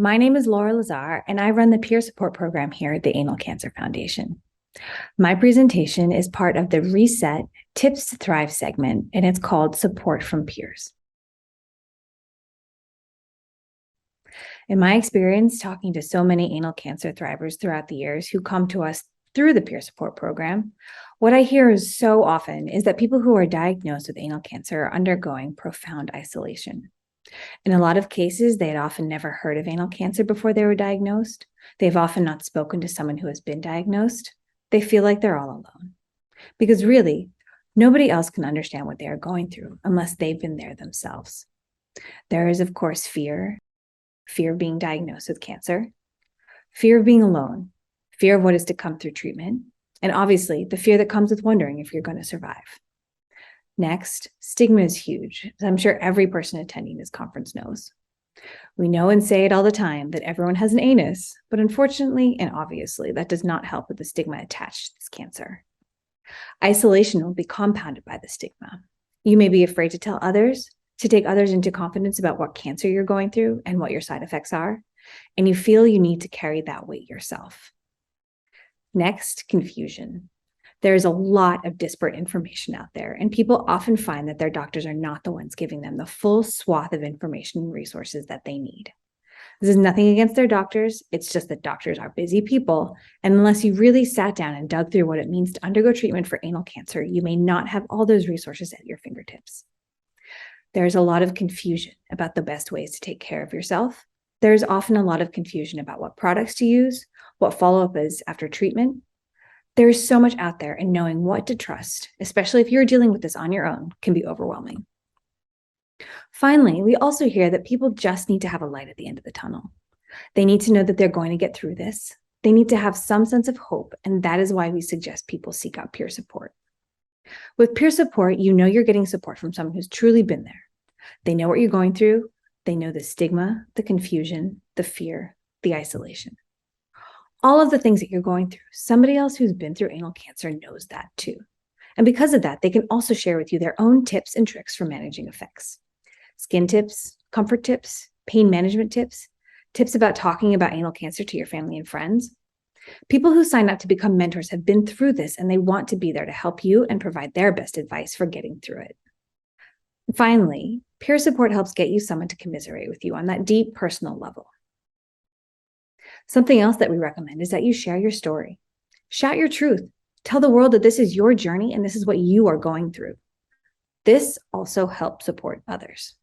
My name is Laura Lazar, and I run the peer support program here at the Anal Cancer Foundation. My presentation is part of the Reset Tips to Thrive segment, and it's called Support from Peers. In my experience, talking to so many anal cancer thrivers throughout the years who come to us through the peer support program, what I hear is so often is that people who are diagnosed with anal cancer are undergoing profound isolation. In a lot of cases, they had often never heard of anal cancer before they were diagnosed. They've often not spoken to someone who has been diagnosed. They feel like they're all alone. Because really, nobody else can understand what they are going through unless they've been there themselves. There is, of course, fear of being diagnosed with cancer, fear of being alone, fear of what is to come through treatment, and obviously the fear that comes with wondering if you're going to survive. Next, stigma is huge, as I'm sure every person attending this conference knows. We know and say it all the time that everyone has an anus, but unfortunately and obviously, that does not help with the stigma attached to this cancer. Isolation will be compounded by the stigma. You may be afraid to tell others, to take others into confidence about what cancer you're going through and what your side effects are, and you feel you need to carry that weight yourself. Next, confusion. There is a lot of disparate information out there, and people often find that their doctors are not the ones giving them the full swath of information and resources that they need. This is nothing against their doctors. It's just that doctors are busy people, and unless you really sat down and dug through what it means to undergo treatment for anal cancer, you may not have all those resources at your fingertips. There's a lot of confusion about the best ways to take care of yourself. There's often a lot of confusion about what products to use, what follow-up is after treatment. There is so much out there, and knowing what to trust, especially if you're dealing with this on your own, can be overwhelming. Finally, we also hear that people just need to have a light at the end of the tunnel. They need to know that they're going to get through this. They need to have some sense of hope, and that is why we suggest people seek out peer support. With peer support, you know you're getting support from someone who's truly been there. They know what you're going through. They know the stigma, the confusion, the fear, the isolation. All of the things that you're going through, somebody else who's been through anal cancer knows that too. And because of that, they can also share with you their own tips and tricks for managing effects. Skin tips, comfort tips, pain management tips, tips about talking about anal cancer to your family and friends. People who sign up to become mentors have been through this, and they want to be there to help you and provide their best advice for getting through it. Finally, peer support helps get you someone to commiserate with you on that deep personal level. Something else that we recommend is that you share your story. Shout your truth. Tell the world that this is your journey and this is what you are going through. This also helps support others.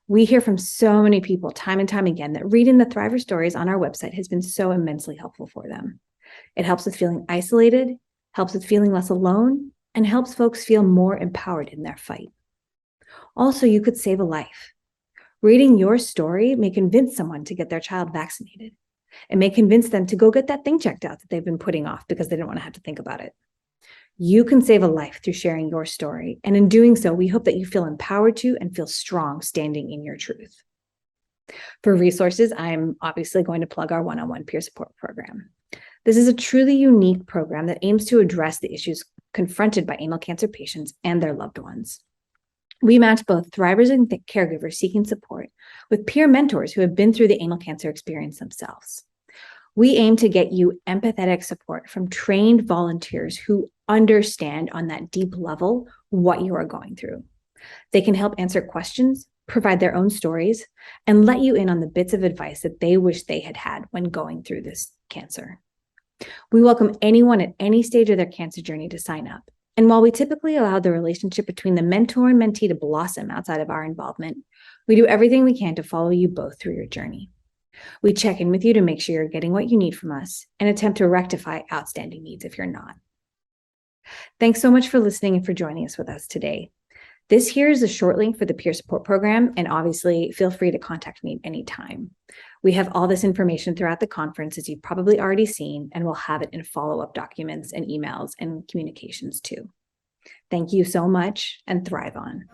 We hear from so many people time and time again that reading the Thriver stories on our website has been so immensely helpful for them. It helps with feeling isolated, helps with feeling less alone, and helps folks feel more empowered in their fight. Also, you could save a life. Reading your story may convince someone to get their child vaccinated. It may convince them to go get that thing checked out that they've been putting off because they don't want to have to think about it. You can save a life through sharing your story, and in doing so, we hope that you feel empowered to and feel strong standing in your truth. For resources, I'm obviously going to plug our one-on-one peer support program. This is a truly unique program that aims to address the issues confronted by anal cancer patients and their loved ones. We match both thrivers and caregivers seeking support with peer mentors who have been through the anal cancer experience themselves. We aim to get you empathetic support from trained volunteers who understand on that deep level what you are going through. They can help answer questions, provide their own stories, and let you in on the bits of advice that they wish they had had when going through this cancer. We welcome anyone at any stage of their cancer journey to sign up. And while we typically allow the relationship between the mentor and mentee to blossom outside of our involvement, we do everything we can to follow you both through your journey. We check in with you to make sure you're getting what you need from us and attempt to rectify outstanding needs if you're not. Thanks so much for listening and for joining us with us today. This here is a short link for the peer support program, and obviously feel free to contact me anytime. We have all this information throughout the conference, as you've probably already seen, and we'll have it in follow-up documents and emails and communications too. Thank you so much, and thrive on.